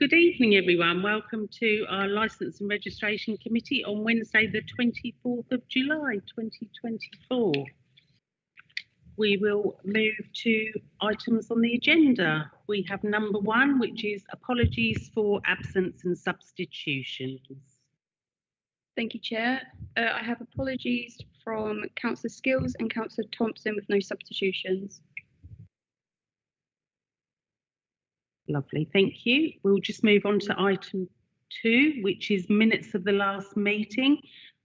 Good evening, everyone. Welcome to our Licence and Registration Committee on Wednesday, the 24th of July, 2024. We will move to items on the agenda. We have number 1, which is apologies for absence and substitutions. Thank you, Chair. I have apologies from Councillor Skills and Councillor Thompson with no substitutions. Lovely, thank you. We'll just move on to item 2, which is minutes of the last meeting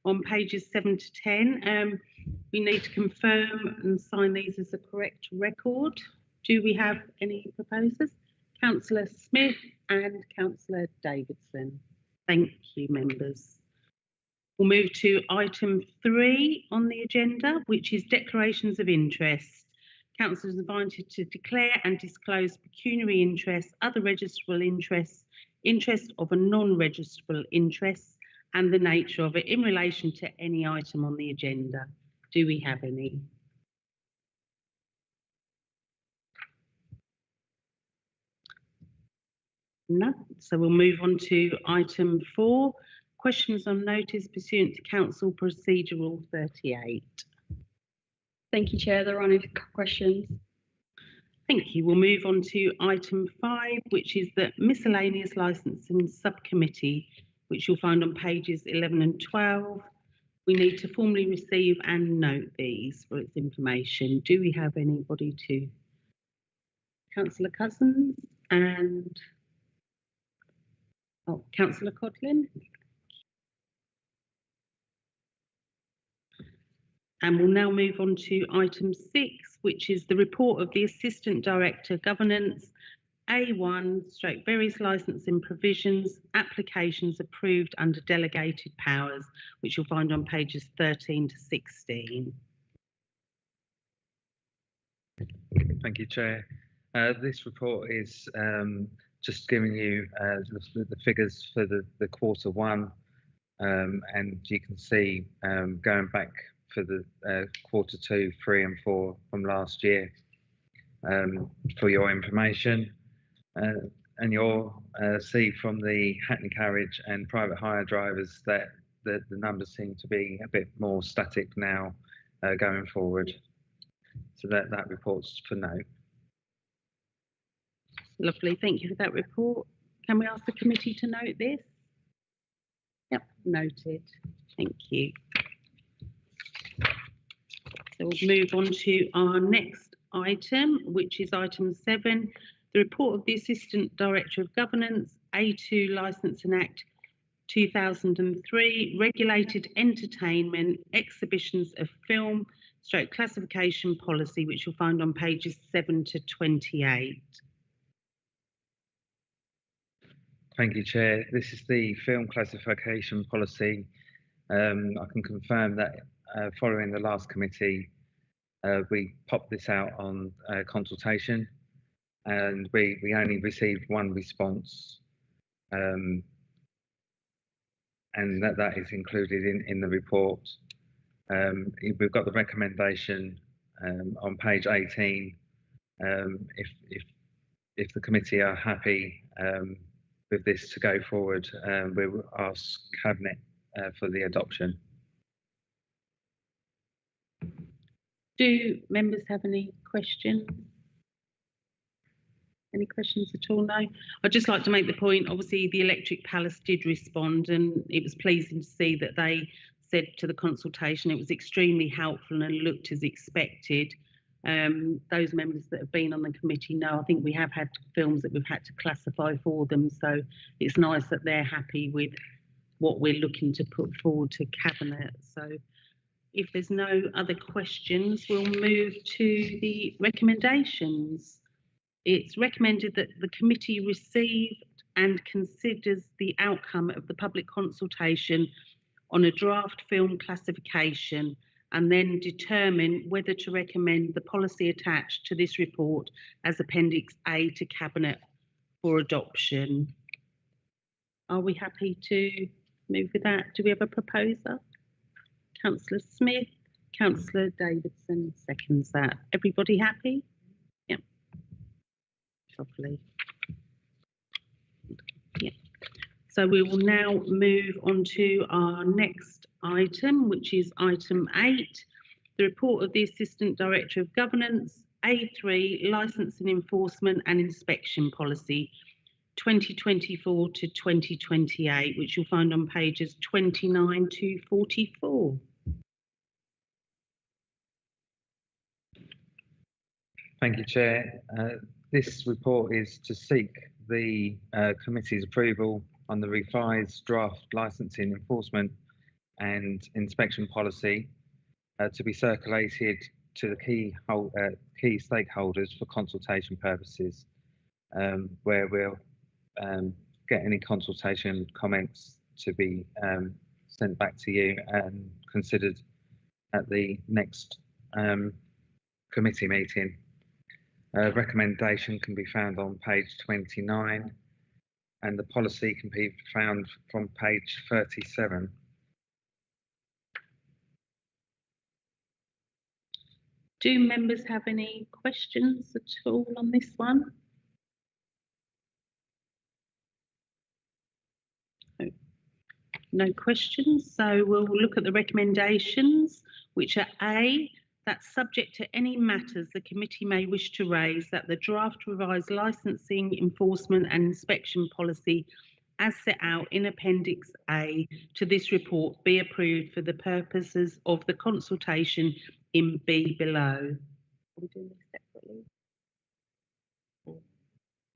on pages 7 to 10. We need to confirm and sign these as a correct record. Do we have any proposers? Councillor Smith and Councillor Davidson. Thank you, members. We'll move to item 3 on the agenda, which is declarations of interest. Councillors are invited to declare and disclose pecuniary interests, other registrable interests, interest of a non-registrable interest, and the nature of it in relation to any item on the agenda. Do we have any? No. So we'll move on to item 4, questions on notice pursuant to Council Procedure Rule 38. Thank you, Chair. There are no questions. Thank you. We'll move on to item 5, which is the miscellaneous licensing subcommittee, which you'll find on pages 11 and 12. We need to formally receive and note these for its information. Do we have anybody to? Councillor Cousins and Councillor Codlin. And we'll now move on to item 6, which is the report of the Assistant Director Governance, A1 / various licensing provisions, applications approved under delegated powers, which you'll find on pages 13 to 16. Thank you, Chair. This report is just giving you the figures for the quarter 1, and you can see going back for the quarter 2, 3 and 4 from last year for your information. And you'll see from the Hackney Carriage and private hire drivers that the numbers seem to be a bit more static now going forward. So that report's for note. Lovely, thank you for that report. Can we ask the committee to note this? Yep, noted. Thank you. So we'll move on to our next item, which is item 7, the report of the Assistant Director of Governance, A2 Licensing Act 2003, regulated entertainment, exhibitions of film / classification policy, which you'll find on pages 7 to 28. Thank you, Chair. This is the film classification policy. I can confirm that following the last committee, we popped this out on consultation, and we only received 1 response, and that is included in the report. We've got the recommendation on page 18. If the committee are happy with this to go forward, we will ask Cabinet for the adoption. Do members have any questions? Any questions at all? No. I'd just like to make the point, obviously the Electric Palace did respond, and it was pleasing to see that they said to the consultation it was extremely helpful and looked as expected. Those members that have been on the committee know, I think we have had films that we've had to classify for them, so it's nice that they're happy with what we're looking to put forward to Cabinet. So if there's no other questions, we'll move to the recommendations. It's recommended that the committee receive and considers the outcome of the public consultation on a draft film classification and then determine whether to recommend the policy attached to this report as Appendix A to Cabinet for adoption. Are we happy to move with that? Do we have a proposer? Councillor Smith, Councillor Davidson seconds that. Everybody happy? Yep. Lovely. So we will now move on to our next item, which is item 8, the report of the Assistant Director of Governance, A3, Licensing Enforcement and Inspection Policy 2024 to 2028, which you'll find on pages 29 to 44. Thank you, Chair. This report is to seek the committee's approval on the revised draft licensing enforcement and inspection policy to be circulated to the key stakeholders for consultation purposes, where we'll get any consultation comments to be sent back to you and considered at the next committee meeting. Recommendation can be found on page 29, and the policy can be found from page 37. Do members have any questions at all on this one? No questions, so we'll look at the recommendations, which are A, that subject to any matters the committee may wish to raise, that the draft revised licensing, enforcement and inspection policy as set out in Appendix A to this report be approved for the purposes of the consultation in B below. Are we doing this separately?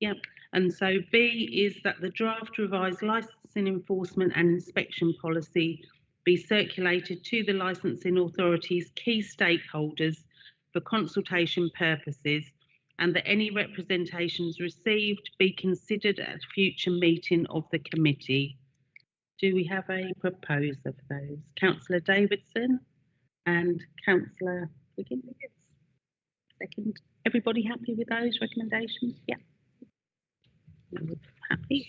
Yep. And so B is that the draft revised licensing, enforcement and inspection policy be circulated to the licensing authority's key stakeholders for consultation purposes, and that any representations received be considered at a future meeting of the committee. Do we have a proposer for those? Councillor Davidson and Councillor Wiggins. Second. Everybody happy with those recommendations? Yeah. Happy.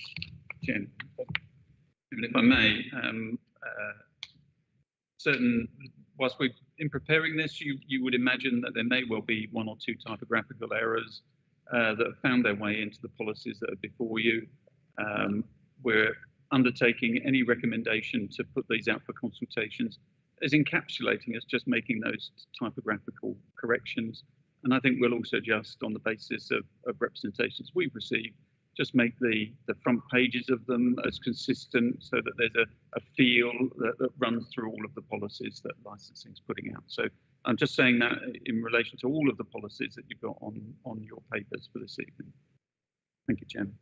Jen, if I may, whilst we're in preparing this, you would imagine that there may well be one or two typographical errors that have found their way into the policies that are before you. We're undertaking any recommendation to put these out for consultations as encapsulating as just making those typographical corrections. And I think we'll also just, on the basis of representations we've received, just make the front pages of them as consistent so that there's a feel that runs through all of the policies that licensing is putting out. So I'm just saying that in relation to all of the policies that you've got on your papers for this evening. Thank you, Chairman.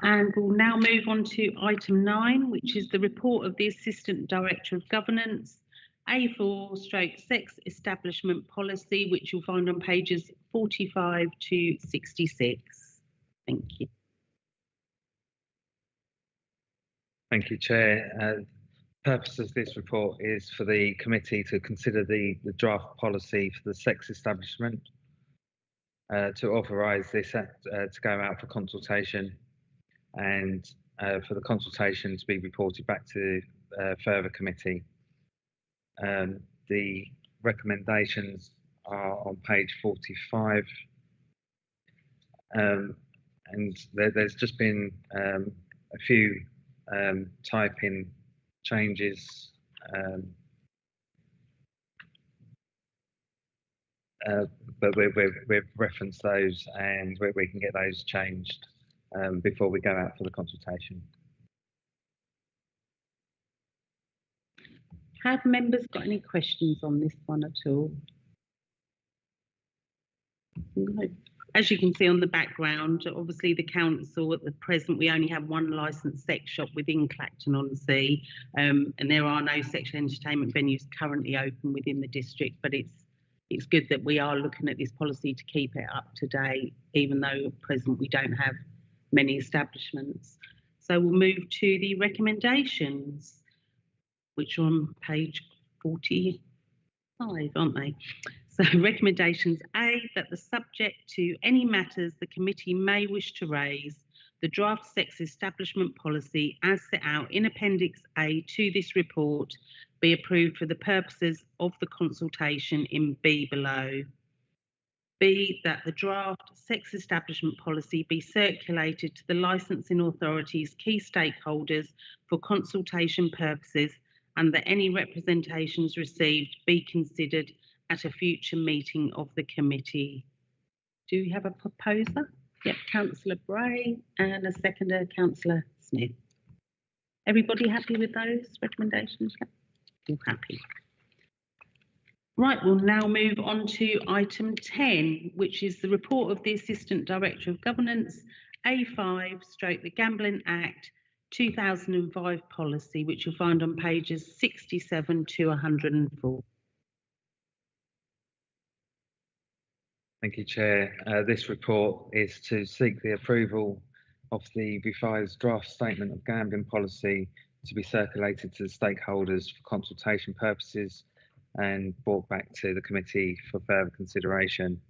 And we'll now move on to item 9, which is the report of the Assistant Director of Governance, A4/Sex Establishment Policy, which you'll find on pages 45 to 66. Thank you. Thank you, Chair. Purpose of this report is for the committee to consider the draft policy for the sex establishment, to authorise this to go out for consultation, and for the consultation to be reported back to further committee. The recommendations are on page 45, and there's just been a few typing changes, but we've referenced those, and we can get those changed before we go out for the consultation. Have members got any questions on this one at all? No. As you can see on the background, obviously the council at the present, we only have one licensed sex shop within Clacton-on-Sea, and there are no sexual entertainment venues currently open within the district, but it's good that we are looking at this policy to keep it up to date, even though at present we don't have many establishments. So we'll move to the recommendations, which are on page 45, aren't they? So recommendations A, that the subject to any matters the committee may wish to raise, the draft sex establishment policy as set out in Appendix A to this report be approved for the purposes of the consultation in B below. B, that the draft sex establishment policy be circulated to the licensing authorities' key stakeholders for consultation purposes, and that any representations received be considered at a future meeting of the committee. Do we have a proposer? Yep, Councillor Bray, and a seconder, Councillor Smith. Everybody happy with those recommendations? All happy. Right, we'll now move on to item 10, which is the report of the Assistant Director of Governance, A5 / the Gambling Act 2005 policy, which you'll find on pages 67 to 104. Thank you, Chair. This report is to seek the approval of the revised draft statement of gambling policy to be circulated to the stakeholders for consultation purposes and brought back to the committee for further consideration.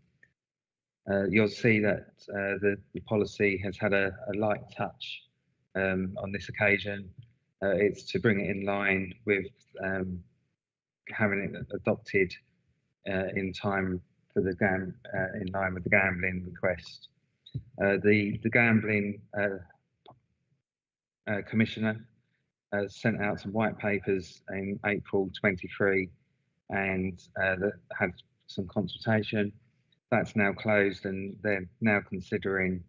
You'll see that the policy has had a light touch on this occasion. It's to bring it in line with having it adopted in time for the in line with the gambling request. The gambling commissioner has sent out some white papers in April 23 and that had some consultation. That's now closed and they're now considering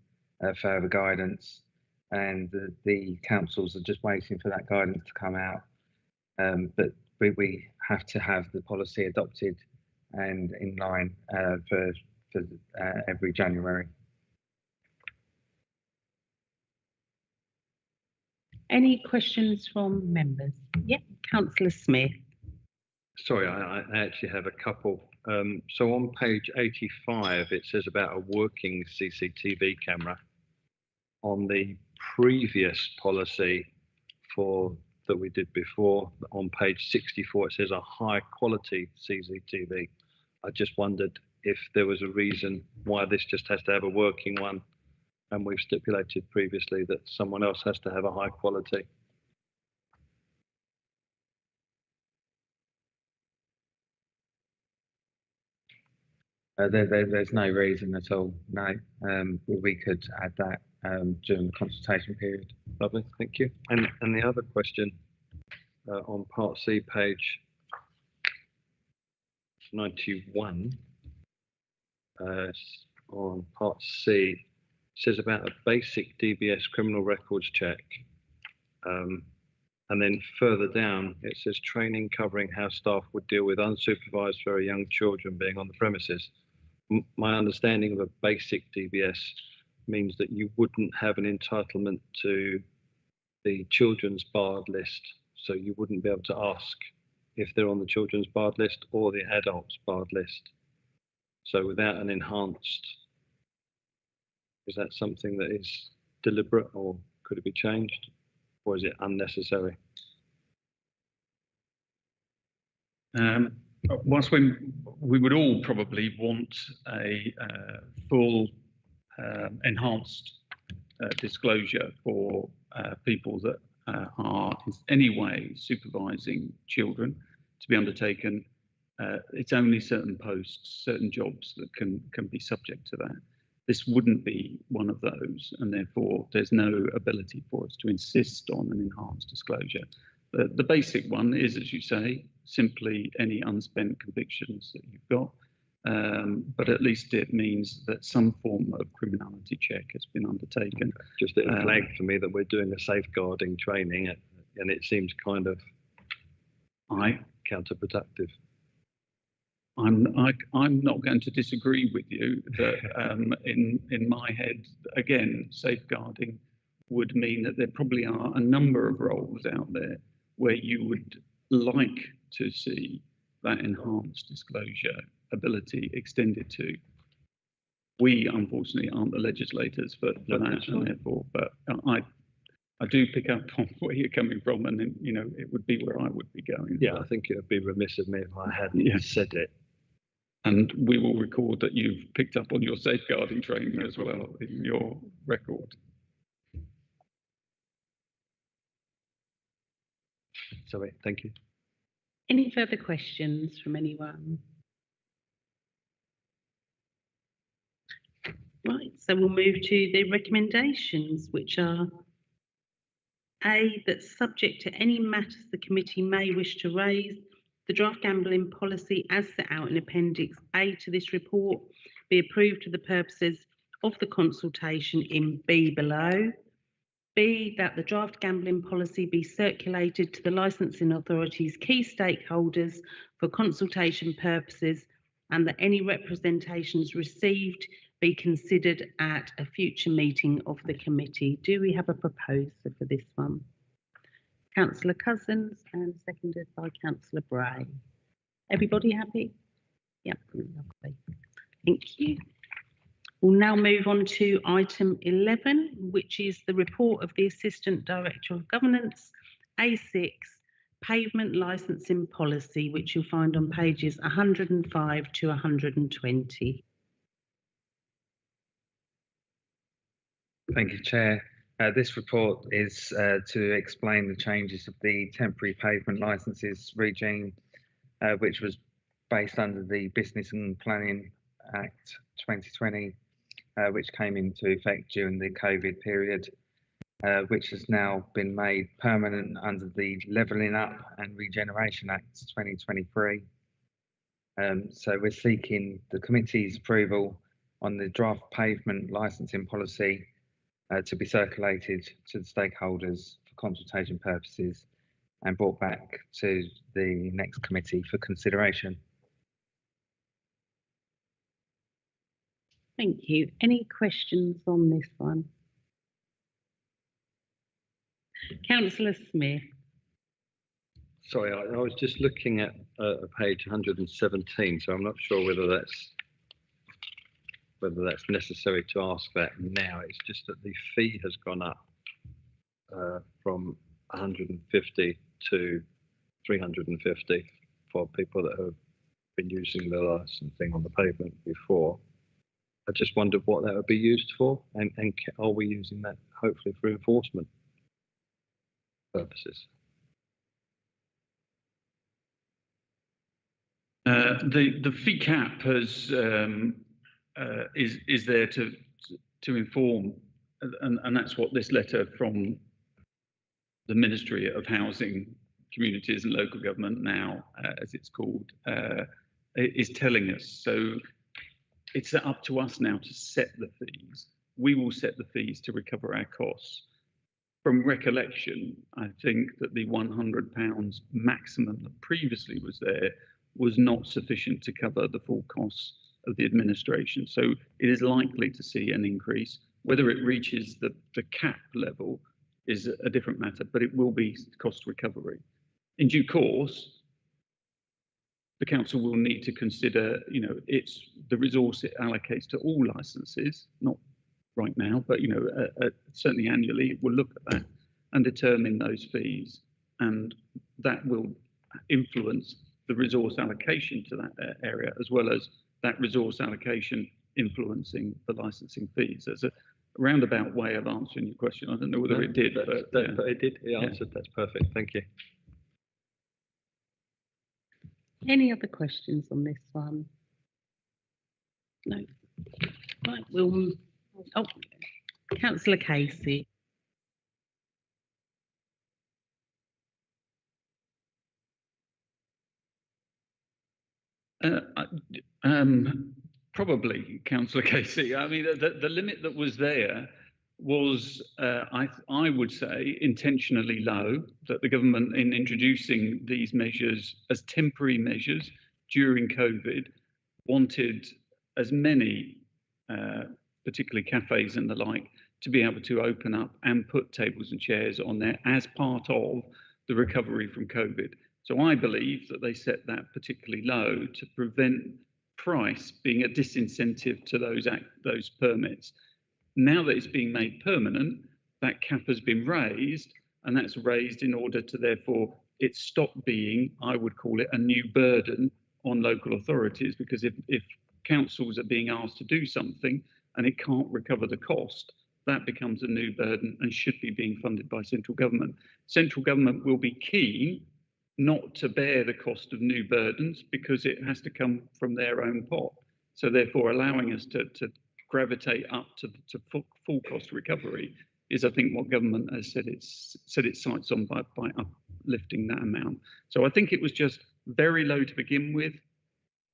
further guidance, and the councils are just waiting for that guidance to come out. But we have to have the policy adopted and in line for every January. Any questions from members? Yep, Councillor Smith. Sorry, I actually have a couple. So on page 85, it says about a working CCTV camera. On the previous policy that we did before, on page 64, it says a high quality CCTV. I just wondered if there was a reason why this just has to have a working one, and we've stipulated previously that someone else has to have a high quality. There's no reason at all, no. We could add that during the consultation period. Lovely, thank you. And the other question on Part C, page 91, on Part C, says about a basic DBS criminal records check. And then further down, it says training covering how staff would deal with unsupervised very young children being on the premises. My understanding of a basic DBS means that you wouldn't have an entitlement to the children's barred list. So you wouldn't be able to ask if they're on the children's barred list or the adults barred list. So without an enhanced, is that something that is deliberate, or could it be changed, or is it unnecessary? Whilst we would all probably want a full enhanced disclosure for people that are in any way supervising children to be undertaken, it's only certain posts, certain jobs that can be subject to that. This wouldn't be one of those, and therefore there's no ability for us to insist on an enhanced disclosure. The basic one is, as you say, simply any unspent convictions that you've got, but at least it means that some form of criminality check has been undertaken. Just it flagged for me that we're doing a safeguarding training, and it seems kind of counterproductive. I'm not going to disagree with you that in my head, again, safeguarding would mean that there probably are a number of roles out there where you would like to see that enhanced disclosure ability extended to. We unfortunately aren't the legislators for that, and therefore, but I do pick up on where you're coming from, and then, you know, it would be where I would be going. Yeah, I think it would be remiss of me if I hadn't said it. And we will record that you've picked up on your safeguarding training as well in your record. Sorry, thank you. Any further questions from anyone? Right, so we'll move to the recommendations, which are A, that subject to any matters the committee may wish to raise, the draft gambling policy as set out in Appendix A to this report be approved for the purposes of the consultation in B below. B, that the draft gambling policy be circulated to the licensing authority's key stakeholders for consultation purposes, and that any representations received be considered at a future meeting of the committee. Do we have a proposer for this one? Councillor Cousins and seconded by Councillor Bray. Everybody happy? Yep, lovely. Thank you. We'll now move on to item 11, which is the report of the Assistant Director of Governance, A6, Pavement Licensing Policy, which you'll find on pages 105 to 120. Thank you, Chair. This report is to explain the changes of the temporary pavement licences regime, which was based under the Business and Planning Act 2020, which came into effect during the COVID period, which has now been made permanent under the Levelling Up and Regeneration Act 2023. So we're seeking the committee's approval on the draft pavement licensing policy to be circulated to the stakeholders for consultation purposes and brought back to the next committee for consideration. Thank you. Any questions on this one? Councillor Smith. Sorry, I was just looking at page 117, so I'm not sure whether that's necessary to ask that now. It's just that the fee has gone up from 150 to 350 for people that have been using the licensing on the pavement before. I just wondered what that would be used for, and are we using that hopefully for enforcement purposes? The fee cap has is there to inform, and that's what this letter from the Ministry of Housing, Communities and Local Government now, as it's called, is telling us. So it's up to us now to set the fees. We will set the fees to recover our costs. From recollection, I think that the £100 maximum that previously was there was not sufficient to cover the full costs of the administration. So it is likely to see an increase. Whether it reaches the cap level is a different matter, but it will be cost recovery. In due course, the council will need to consider, the resource it allocates to all licenses, not right now, but certainly annually, we'll look at that and determine those fees, and that will influence the resource allocation to that area, as well as that resource allocation influencing the licensing fees. There's a roundabout way of answering your question. I don't know whether it did, but it did. It answered. That's perfect. Thank you. Any other questions on this one? No. Right, Councillor Casey. Probably, Councillor Casey. I mean, the limit that was there was, I would say, intentionally low, that the government, in introducing these measures as temporary measures during COVID, wanted as many, particularly cafes and the like, to be able to open up and put tables and chairs on there as part of the recovery from COVID. So I believe that they set that particularly low to prevent price being a disincentive to those permits. Now that it's being made permanent, that cap has been raised, and that's raised in order to therefore it stop being, I would call it, a new burden on local authorities, because if councils are being asked to do something and it can't recover the cost, that becomes a new burden and should be being funded by central government. Central government will be keen not to bear the cost of new burdens because it has to come from their own pot. So therefore allowing us to gravitate up to full cost recovery is, I think, what government has set its sights on by uplifting that amount. So I think it was just very low to begin with,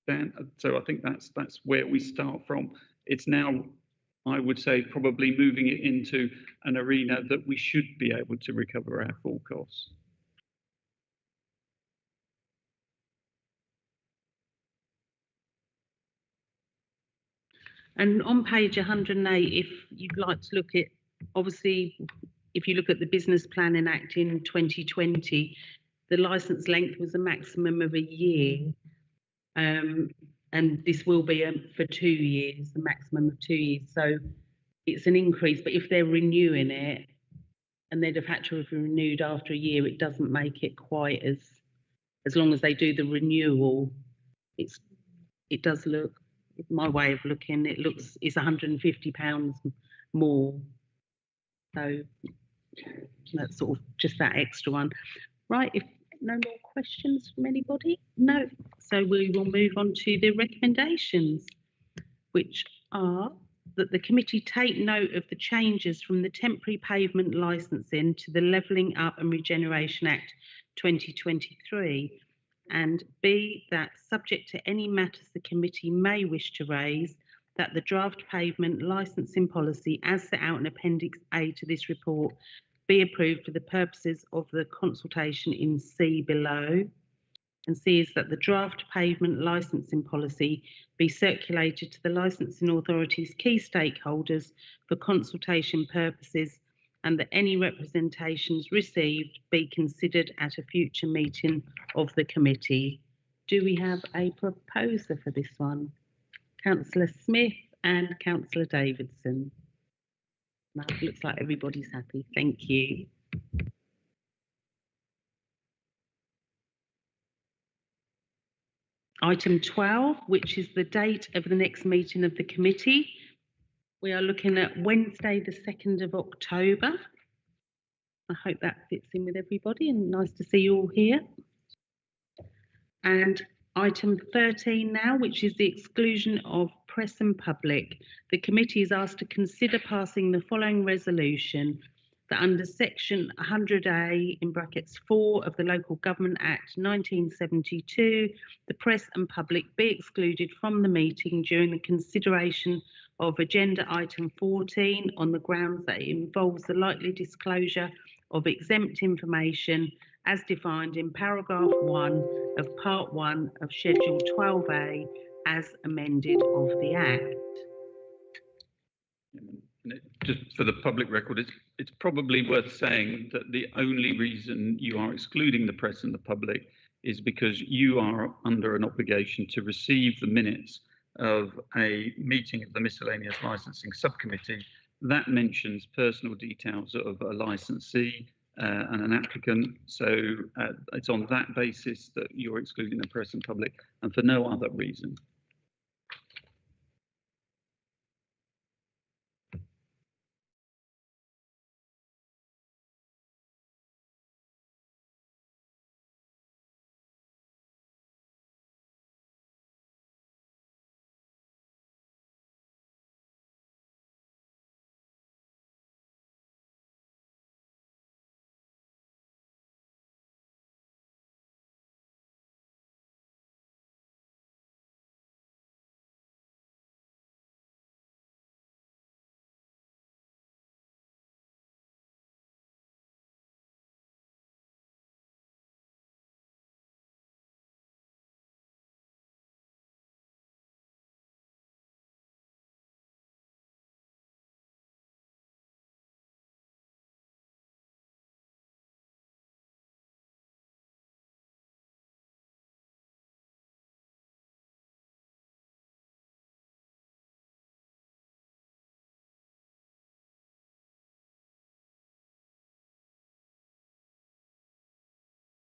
Dan. So I think that's where we start from. It's now, I would say, probably moving it into an arena that we should be able to recover our full costs. And on page 108, if you'd like to look at, obviously, if you look at the Business Planning Act in 2020, the licence length was a maximum of a year. And this will be for 2 years, the maximum of 2 years. So it's an increase, but if they're renewing it and they'd have had to have renewed after a year, it doesn't make it quite as long as they do the renewal. It does look, my way of looking, it's £150 more. So that's sort of just that extra one. Right, if no more questions from anybody? No. So we will move on to the recommendations, which are that the committee take note of the changes from the temporary pavement licensing to the Levelling Up and Regeneration Act 2023, and B, that subject to any matters the committee may wish to raise, that the draft pavement licensing policy as set out in Appendix A to this report be approved for the purposes of the consultation in C below. And C is that the draft pavement licensing policy be circulated to the licensing authority's key stakeholders for consultation purposes, and that any representations received be considered at a future meeting of the committee. Do we have a proposer for this one? Councillor Smith and Councillor Davidson. No, looks like everybody's happy. Thank you. Item 12, which is the date of the next meeting of the committee. We are looking at Wednesday, the 2nd of October. I hope that fits in with everybody, and nice to see you all here. And item 13 now, which is the exclusion of press and public. The committee is asked to consider passing the following resolution: that under section 100A in brackets 4 of the Local Government Act 1972, the press and public be excluded from the meeting during the consideration of agenda item 14 on the grounds that it involves the likely disclosure of exempt information as defined in paragraph 1 of part 1 of schedule 12A as amended of the Act. Just for the public record, it's probably worth saying that the only reason you are excluding the press and the public is because you are under an obligation to receive the minutes of a meeting of the Miscellaneous Licensing Subcommittee that mentions personal details of a licensee and an applicant. So it's on that basis that you're excluding the press and public, and for no other reason.